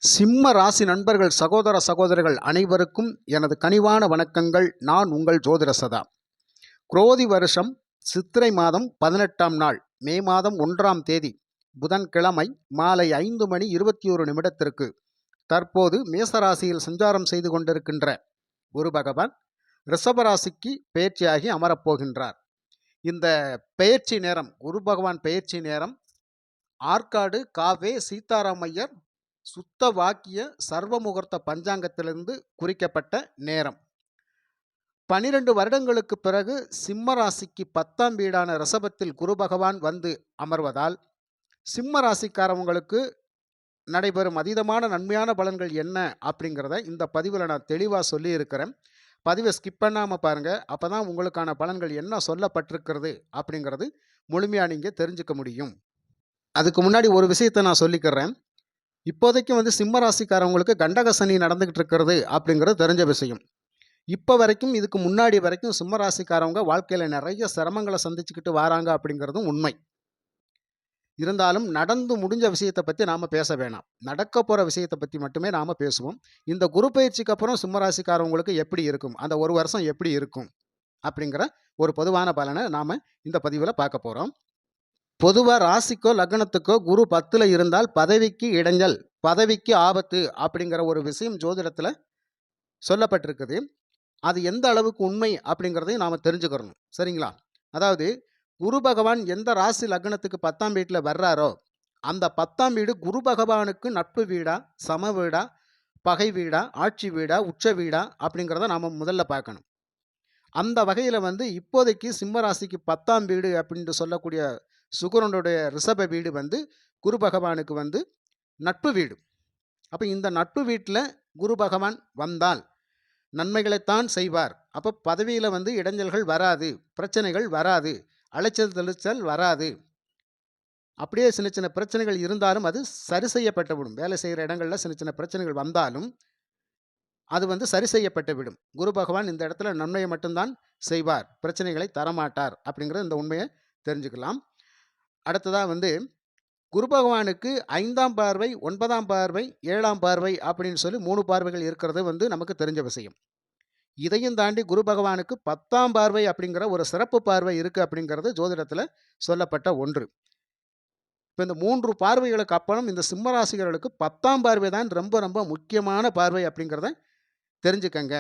சிம்ம ராசி நண்பர்கள் சகோதர சகோதரிகள் அனைவருக்கும் எனது கனிவான வணக்கங்கள். நான் உங்கள் ஜோதிட சதா. குரோதி வருஷம் சித்திரை மாதம் 18ஆம் நாள் மே மாதம் 1ஆம் தேதி புதன்கிழமை மாலை 5:21 தற்போது மேசராசியில் சஞ்சாரம் செய்து கொண்டிருக்கின்ற குரு பகவான் ரிஷபராசிக்கு பெயர்ச்சியாகி அமரப்போகின்றார். இந்த பெயர்ச்சி நேரம், குரு பகவான் பெயர்ச்சி நேரம் ஆற்காடு காவே சீதாராமையர் சுத்த வாக்கிய சர்வமுகூர்த்த பஞ்சாங்கத்திலிருந்து குறிக்கப்பட்ட நேரம். 12 வருடங்களுக்கு பிறகு சிம்ம ராசிக்கு 10ஆம் வீடான ரிஷபத்தில் குரு பகவான் வந்து அமர்வதால் சிம்ம ராசிக்காரவங்களுக்கு நடைபெறும் அதீதமான நன்மையான பலன்கள் என்ன அப்படிங்கிறத இந்த பதிவில் நான் தெளிவாக சொல்லியிருக்கிறேன். பதிவை ஸ்கிப் பண்ணாமல் பாருங்கள். அப்போ தான் உங்களுக்கான பலன்கள் என்ன சொல்லப்பட்டிருக்கிறது அப்படிங்கிறது முழுமையாக நீங்கள் தெரிஞ்சுக்க முடியும். அதுக்கு முன்னாடி ஒரு விஷயத்தை நான் சொல்லிக்கிறேன். இப்போதைக்கு சிம்ம ராசிக்காரவங்களுக்கு கண்டக சனி நடந்துகிட்டு இருக்கிறது அப்படிங்கிறது தெரிஞ்ச விஷயம். இப்போ வரைக்கும், இதுக்கு முன்னாடி வரைக்கும் சிம்ம ராசிக்காரவங்க வாழ்க்கையில் நிறைய சிரமங்களை சந்திச்சுக்கிட்டு வராங்க அப்படிங்கிறதும் உண்மை. இருந்தாலும் நடந்து முடிஞ்ச விஷயத்தை பற்றி நாம் பேச வேணாம். நடக்க போகிற விஷயத்தை பற்றி மட்டுமே நாம் பேசுவோம். இந்த குரு பயிற்சிக்கு அப்புறம் சிம்ம ராசிக்காரவங்களுக்கு எப்படி இருக்கும், அந்த ஒரு வருஷம் எப்படி இருக்கும் அப்படிங்கிற ஒரு பொதுவான பலனை நாம் இந்த பதிவில் பார்க்க போகிறோம். பொதுவாக ராசிக்கோ லக்னத்துக்கோ குரு 10ல் இருந்தால் பதவிக்கு இடைஞ்சல், பதவிக்கு ஆபத்து அப்படிங்கிற ஒரு விஷயம் ஜோதிடத்தில் சொல்லப்பட்டிருக்குது. அது எந்த அளவுக்கு உண்மை அப்படிங்கிறதையும் நாம் தெரிஞ்சுக்கிறணும். சரிங்களா? அதாவது குரு பகவான் எந்த ராசி லக்னத்துக்கு 10ஆம் வீட்டில் வர்றாரோ அந்த 10ஆம் வீடு குரு பகவானுக்கு நட்பு வீடா, சம வீடா, பகை வீடா, ஆட்சி வீடா, உச்ச வீடா அப்படிங்கிறத நாம் முதல்ல பார்க்கணும். அந்த வகையில் இப்போதைக்கு சிம்ம ராசிக்கு 10ஆம் வீடு அப்படின்ட்டு சொல்லக்கூடிய சுக்கிரனுடைய ரிஷப வீடு குரு பகவானுக்கு நட்பு வீடு. அப்போ இந்த நட்பு வீட்டில் குரு பகவான் வந்தால் நன்மைகளைத்தான் செய்வார். அப்போ பதவியில் இடைஞ்சல்கள் வராது, பிரச்சனைகள் வராது, அலைச்சல் தெளிச்சல் வராது. அப்படியே சின்ன சின்ன பிரச்சனைகள் இருந்தாலும் அது சரி செய்யப்பட்டு விடும். வேலை செய்கிற இடங்களில் சின்ன சின்ன பிரச்சனைகள் வந்தாலும் அது சரி செய்யப்பட்டு விடும். குரு பகவான் இந்த இடத்துல நன்மையை மட்டும்தான் செய்வார், பிரச்சனைகளை தரமாட்டார் அப்படிங்கிற இந்த உண்மையை தெரிஞ்சுக்கலாம். அடுத்ததாக குரு பகவானுக்கு 5ஆம் பார்வை, 9ஆம் பார்வை, 7ஆம் பார்வை அப்படின்னு சொல்லி 3 பார்வைகள் இருக்கிறது நமக்கு தெரிஞ்ச விஷயம். இதையும் தாண்டி குரு பகவானுக்கு 10ஆம் பார்வை அப்படிங்கிற ஒரு சிறப்பு பார்வை இருக்குது அப்படிங்கிறது ஜோதிடத்தில் சொல்லப்பட்ட ஒன்று. இப்போ இந்த 3 பார்வைகளுக்கு அப்புறம் இந்த சிம்ம ராசிகர்களுக்கு 10ஆம் பார்வை தான் ரொம்ப ரொம்ப முக்கியமான பார்வை அப்படிங்கிறத தெரிஞ்சுக்கங்க.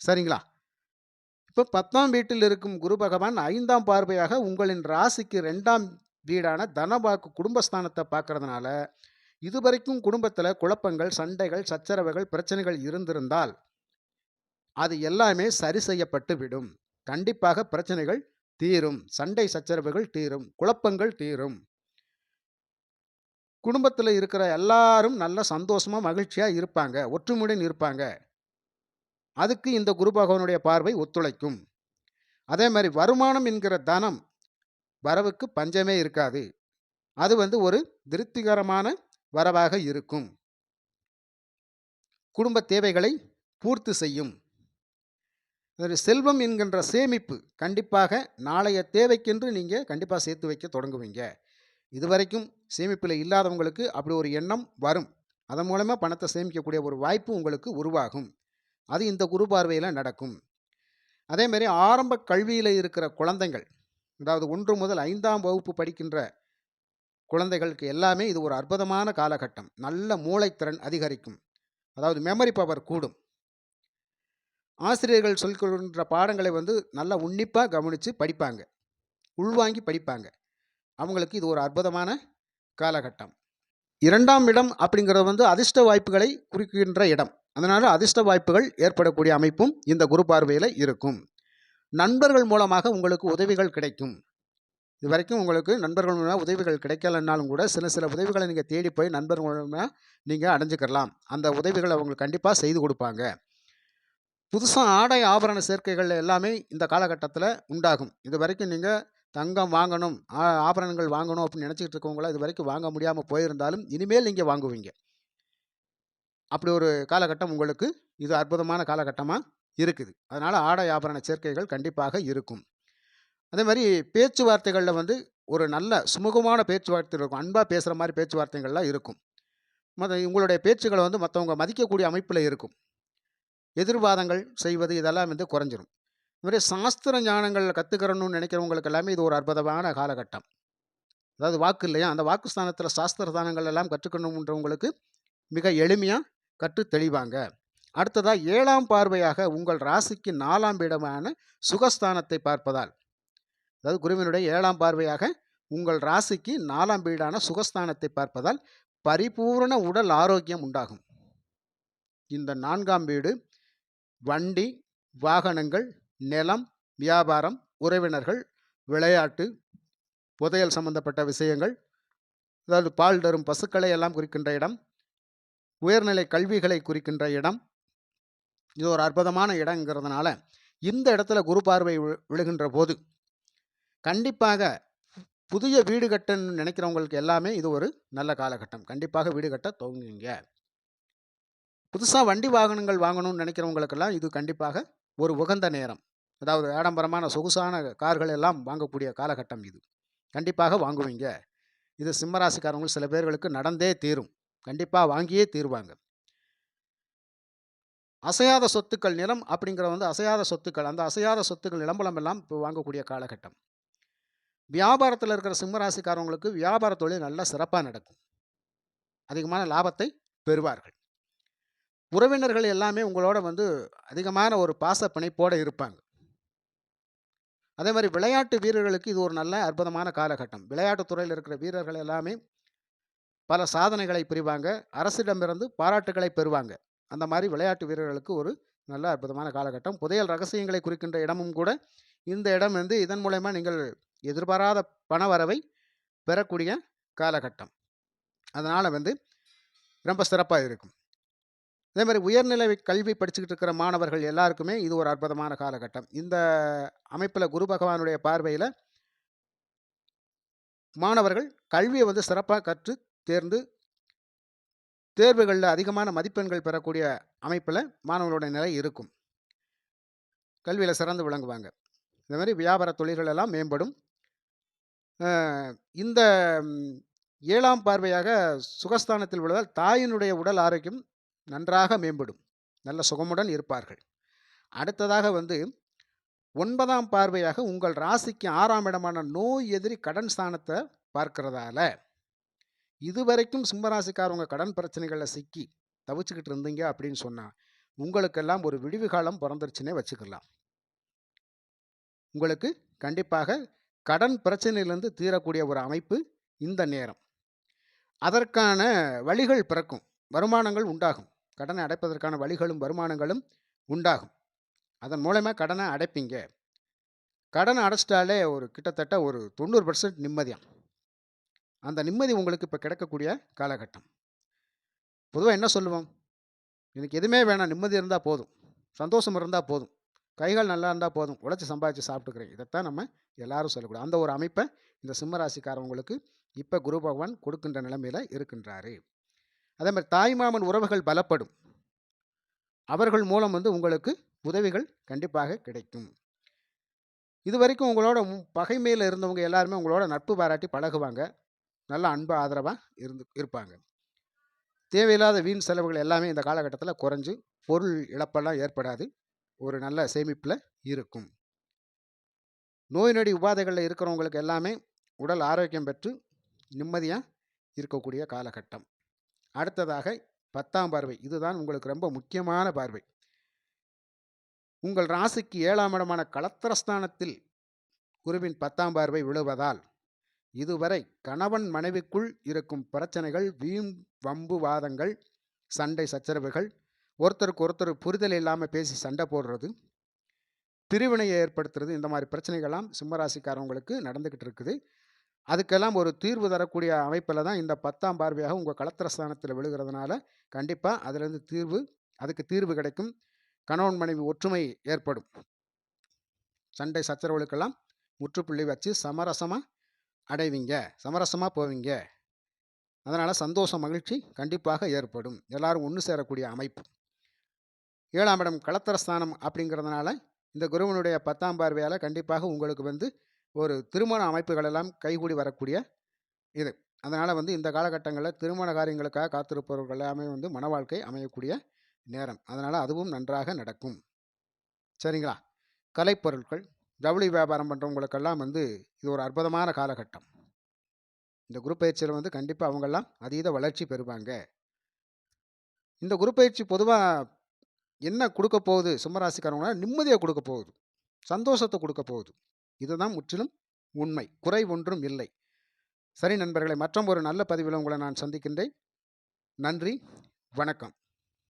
சரிங்களா? இப்போ 10ஆம் வீட்டில் இருக்கும் குரு பகவான் 5ஆம் பார்வையாக உங்களின் ராசிக்கு 2ஆம் வீடான தனவாக்கு குடும்பஸ்தானத்தை பார்க்கறதுனால இதுவரைக்கும் குடும்பத்தில் குழப்பங்கள், சண்டைகள், சச்சரவுகள், பிரச்சனைகள் இருந்திருந்தால் அது எல்லாமே சரி செய்யப்பட்டு விடும். கண்டிப்பாக பிரச்சனைகள் தீரும், சண்டை சச்சரவுகள் தீரும், குழப்பங்கள் தீரும். குடும்பத்தில் இருக்கிற எல்லாரும் நல்ல சந்தோஷமாக மகிழ்ச்சியாக இருப்பாங்க, ஒற்றுமையுடன் இருப்பாங்க. அதுக்கு இந்த குரு பகவானுடைய பார்வை ஒத்துழைக்கும். அதே மாதிரி வருமானம் என்கிற தனம் வரவுக்கு பஞ்சமே இருக்காது. அது ஒரு திருப்திகரமான வரவாக இருக்கும். குடும்ப தேவைகளை பூர்த்தி செய்யும். செல்வம் என்கின்ற சேமிப்பு கண்டிப்பாக நாளைய தேவைக்கென்று நீங்கள் கண்டிப்பாக சேர்த்து வைக்க தொடங்குவீங்க. இதுவரைக்கும் சேமிப்பில் இல்லாதவங்களுக்கு அப்படி ஒரு எண்ணம் வரும். அதன் மூலமாக பணத்தை சேமிக்கக்கூடிய ஒரு வாய்ப்பு உங்களுக்கு உருவாகும். அது இந்த குரு பார்வையில் நடக்கும். அதேமாதிரி ஆரம்ப கல்வியில் இருக்கிற குழந்தைகள், அதாவது 1 முதல் 5ஆம் வகுப்பு படிக்கின்ற குழந்தைகளுக்கு எல்லாமே இது ஒரு அற்புதமான காலகட்டம். நல்ல மூளைத்திறன் அதிகரிக்கும், அதாவது மெமரி பவர் கூடும். ஆசிரியர்கள் சொல்கின்ற பாடங்களை நல்லா உன்னிப்பாக கவனித்து படிப்பாங்க, உள்வாங்கி படிப்பாங்க. அவங்களுக்கு இது ஒரு அற்புதமான காலகட்டம். 2ஆம் இடம் அப்படிங்கிறது அதிர்ஷ்ட வாய்ப்புகளை குறிக்கின்ற இடம். அதனால் அதிர்ஷ்ட வாய்ப்புகள் ஏற்படக்கூடிய அமைப்பும் இந்த குரு பார்வையில் இருக்கும். நண்பர்கள் மூலமாக உங்களுக்கு உதவிகள் கிடைக்கும். இதுவரைக்கும் உங்களுக்கு நண்பர்கள் மூலமாக உதவிகள் கிடைக்கலன்னாலும் கூட சில உதவிகளை நீங்கள் தேடி போய் நண்பர்கள் மூலமாக நீங்கள் அடைஞ்சிக்கலாம். அந்த உதவிகளை அவங்களுக்கு கண்டிப்பாக செய்து கொடுப்பாங்க. புதுசாக ஆடை ஆபரண சேர்க்கைகள் எல்லாமே இந்த காலகட்டத்தில் உண்டாகும். இது வரைக்கும் நீங்கள் தங்கம் வாங்கணும், ஆபரணங்கள் வாங்கணும் அப்படின்னு நினச்சிக்கிட்டு இருக்கவங்கள இது வரைக்கும் வாங்க முடியாமல் போயிருந்தாலும் இனிமேல் நீங்கள் வாங்குவீங்க. அப்படி ஒரு காலகட்டம் உங்களுக்கு இது அற்புதமான காலகட்டமாக இருக்குது. அதனால் ஆடை ஆபரண சேர்க்கைகள் கண்டிப்பாக இருக்கும். அதே மாதிரி பேச்சுவார்த்தைகளில் ஒரு நல்ல சுமூகமான பேச்சுவார்த்தை இருக்கும். அன்பாக பேசுகிற மாதிரி பேச்சுவார்த்தைகள்லாம் இருக்கும். உங்களுடைய பேச்சுக்களை வந்து மற்றவங்க மதிக்கக்கூடிய அமைப்பில் இருக்கும். எதிர்வாதங்கள் செய்வது இதெல்லாம் வந்து குறைஞ்சிரும். இது மாதிரி சாஸ்திர ஞானங்கள் கற்றுக்கிறணும்னு நினைக்கிறவங்களுக்கு எல்லாமே இது ஒரு அற்புதமான காலகட்டம். அதாவது வாக்கு இல்லையா, அந்த வாக்கு ஸ்தானத்தில் சாஸ்திர தானங்கள் எல்லாம் கற்றுக்கணுன்றவங்களுக்கு மிக எளிமையாக கற்று தெளிவாங்க. அடுத்ததா 7ஆம் பார்வையாக உங்கள் ராசிக்கு 4ஆம் இடமான சுகஸ்தானத்தை பார்ப்பதால், அதாவது குருவினுடைய 7ஆம் பார்வையாக உங்கள் ராசிக்கு 4ஆம் வீடான சுகஸ்தானத்தை பார்ப்பதால் பரிபூரண உடல் ஆரோக்கியம் உண்டாகும். இந்த 4ஆம் வீடு வண்டி, வாகனங்கள், நிலம், வியாபாரம், உறவினர்கள், விளையாட்டு, புதையல் சம்பந்தப்பட்ட விஷயங்கள், அதாவது பால் தரும் பசுக்களை எல்லாம் குறிக்கின்ற இடம், உயர்நிலை கல்விகளை குறிக்கின்ற இடம். இது ஒரு அற்புதமான இடங்கிறதுனால இந்த இடத்துல குரு பார்வை விழுகின்ற போது கண்டிப்பாக புதிய வீடு கட்டணும்னு நினைக்கிறவங்களுக்கு எல்லாமே இது ஒரு நல்ல காலகட்டம். கண்டிப்பாக வீடு கட்ட துவங்குங்க. புதுசாக வண்டி வாகனங்கள் வாங்கணும்னு நினைக்கிறவங்களுக்கெல்லாம் இது கண்டிப்பாக ஒரு உகந்த நேரம். அதாவது ஆடம்பரமான சொகுசான கார்கள் எல்லாம் வாங்கக்கூடிய காலகட்டம் இது. கண்டிப்பாக வாங்குவீங்க. இது சிம்மராசிக்காரங்களுக்கு சில பேர்களுக்கு நடந்தே தீரும். கண்டிப்பாக வாங்கியே தீருவாங்க. அசையாத சொத்துக்கள், நிலம் அப்படிங்கிற வந்து அசையாத சொத்துக்கள், அந்த அசையாத சொத்துக்கள் நிலம்பலம் எல்லாம் இப்போ வாங்கக்கூடிய காலகட்டம். வியாபாரத்தில் இருக்கிற சிம்மராசிக்காரவங்களுக்கு வியாபார தொழில் நல்லா சிறப்பாக நடக்கும். அதிகமான லாபத்தை பெறுவார்கள். உறவினர்கள் எல்லாமே உங்களோட வந்து அதிகமான ஒரு பாச பிணைப்போடு இருப்பாங்க. அதே மாதிரி விளையாட்டு வீரர்களுக்கு இது ஒரு நல்ல அற்புதமான காலகட்டம். விளையாட்டுத் துறையில் இருக்கிற வீரர்கள் எல்லாமே பல சாதனைகளை புரிவாங்க. அரசிடமிருந்து பாராட்டுகளை பெறுவாங்க. அந்த மாதிரி விளையாட்டு வீரர்களுக்கு ஒரு நல்ல அற்புதமான காலகட்டம். புதையல் ரகசியங்களை குறிக்கின்ற இடமும் கூட இந்த இடம் வந்து இதன் மூலயமா நீங்கள் எதிர்பாராத பண வரவை பெறக்கூடிய காலகட்டம். அதனால் வந்து ரொம்ப சிறப்பாக இருக்கும். அதே மாதிரி உயர்நிலை கல்வி படிச்சுக்கிட்டு இருக்கிற மாணவர்கள் எல்லாருக்குமே இது ஒரு அற்புதமான காலகட்டம். இந்த அமைப்பில் குரு பகவானுடைய பார்வையில் மாணவர்கள் கல்வியை வந்து சிறப்பாக கற்று தேர்ந்து தேர்வுகளில் அதிகமான மதிப்பெண்கள் பெறக்கூடிய அமைப்பில் மாணவர்களுடைய நிலை இருக்கும். கல்வியில் சிறந்து விளங்குவாங்க. இந்த மாதிரி வியாபார தொழில்கள் எல்லாம் மேம்படும். இந்த 7ஆம் பார்வையாக சுகஸ்தானத்தில் விழுவதால் தாயினுடைய உடல் ஆரோக்கியம் நன்றாக மேம்படும். நல்ல சுகமுடன் இருப்பார்கள். அடுத்ததாக வந்து 9ஆம் பார்வையாக உங்கள் ராசிக்கு 6ஆம் இடமான நோய் எதிரி கடன் ஸ்தானத்தை பார்க்கிறதால இதுவரைக்கும் சிம்மராசிக்காரவங்க கடன் பிரச்சனைகளில் சிக்கி தவிச்சுக்கிட்டு இருந்தீங்க அப்படின்னு சொன்னால் உங்களுக்கெல்லாம் ஒரு விடிவு காலம் பிறந்துருச்சுன்னே வச்சுக்கலாம். உங்களுக்கு கண்டிப்பாக கடன் பிரச்சனையிலிருந்து தீரக்கூடிய ஒரு அமைப்பு இந்த நேரம். அதற்கான வழிகள் பிறக்கும். வருமானங்கள் உண்டாகும். கடனை அடைப்பதற்கான வழிகளும் வருமானங்களும் உண்டாகும். அதன் மூலமாக கடனை அடைப்பீங்க. கடனை அடைச்சிட்டாலே ஒரு கிட்டத்தட்ட ஒரு 90% நிம்மதியாக. அந்த நிம்மதி உங்களுக்கு இப்போ கிடைக்கக்கூடிய காலகட்டம். பொதுவாக என்ன சொல்லுவோம்? எனக்கு எதுவுமே வேணாம், நிம்மதி இருந்தால் போதும், சந்தோஷம் இருந்தால் போதும், கைகள் நல்லா இருந்தால் போதும், உழைச்சி சம்பாதிச்சு சாப்பிட்டுக்கிறேன். இதைத்தான் நம்ம எல்லாரும் சொல்லக்கூடாது. அந்த ஒரு அமைப்பை இந்த சிம்மராசிக்காரவங்களுக்கு இப்போ குரு பகவான் கொடுக்கின்ற நிலைமையில் இருக்கின்றாரு. அதே மாதிரி தாய்மாமன் உறவுகள் பலப்படும். அவர்கள் மூலம் வந்து உங்களுக்கு உதவிகள் கண்டிப்பாக கிடைக்கும். இது வரைக்கும் உங்களோட பகைமையில் இருந்தவங்க எல்லாருமே உங்களோட நட்பு பாராட்டி பழகுவாங்க. நல்ல அன்பு ஆதரவாக இருப்பாங்க. தேவையில்லாத வீண் செலவுகள் எல்லாமே இந்த காலகட்டத்தில் குறைஞ்சு பொருள் இழப்பெல்லாம் ஏற்படாது. ஒரு நல்ல சேமிப்பில் இருக்கும். நோய் நொடி உபாதைகளில் இருக்கிறவங்களுக்கு எல்லாமே உடல் ஆரோக்கியம் பெற்று நிம்மதியாக இருக்கக்கூடிய காலகட்டம். அடுத்ததாக 10ஆம் பார்வை. இதுதான் உங்களுக்கு ரொம்ப முக்கியமான பார்வை. உங்கள் ராசிக்கு 7ஆம் இடமான களத்திரஸ்தானத்தில் குருவின் 10ஆம் பார்வை விழுவதால் இதுவரை கணவன் மனைவிக்குள் இருக்கும் பிரச்சனைகள், வீண் வம்பு வாதங்கள், சண்டை சச்சரவுகள், ஒருத்தருக்கு ஒருத்தர் புரிதல் இல்லாமல் பேசி சண்டை போடுறது, பிரிவினையை ஏற்படுத்துறது, இந்த மாதிரி பிரச்சனைகள்லாம் சிம்மராசிக்காரவங்களுக்கு நடந்துக்கிட்டு இருக்குது. அதுக்கெல்லாம் ஒரு தீர்வு தரக்கூடிய அமைப்பில் தான் இந்த 10ஆம் பார்வையாக உங்கள் களத்திரஸ்தானத்தில் விழுகிறதுனால கண்டிப்பாக அதிலிருந்து அதுக்கு தீர்வு கிடைக்கும். கணவன் மனைவி ஒற்றுமை ஏற்படும். சண்டை சச்சரவுகளுக்கெல்லாம் முற்றுப்புள்ளி வச்சு சமரசமாக அடைவீங்க, சமரசமாக போவீங்க. அதனால் சந்தோஷம் மகிழ்ச்சி கண்டிப்பாக ஏற்படும். எல்லாரும் ஒன்று சேரக்கூடிய அமைப்பு. 7ஆம் இடம் களத்திரஸ்தானம் அப்படிங்கிறதுனால இந்த குருவனுடைய 10ஆம் பார்வையால் கண்டிப்பாக உங்களுக்கு வந்து ஒரு திருமண அமைப்புகள் எல்லாம் கைகூடி வரக்கூடிய இது. அதனால் வந்து இந்த காலகட்டங்களில் திருமண காரியங்களுக்காக காத்திருப்பவர்கள் எல்லாமே வந்து மன வாழ்க்கை அமையக்கூடிய நேரம். அதனால் அதுவும் நன்றாக நடக்கும். சரிங்களா? கலைப்பொருட்கள், ஜவுளி வியாபாரம் பண்ணுறவங்களுக்கெல்லாம் வந்து இது ஒரு அற்புதமான காலகட்டம். இந்த குரு பயிற்சியில் வந்து கண்டிப்பாக அவங்கெல்லாம் அதீத வளர்ச்சி பெறுவாங்க. இந்த குரு பயிற்சி பொதுவாக என்ன கொடுக்க போகுது சிம்மராசிக்காரவங்கன்னா, நிம்மதியை கொடுக்க போகுது, சந்தோஷத்தை கொடுக்க போகுது. இதுதான் முற்றிலும் உண்மை. குறை ஒன்றும் இல்லை. சரி நண்பர்களே, மற்றும் ஒரு நல்ல பதிவில் உங்களை நான் சந்திக்கின்றேன். நன்றி, வணக்கம்.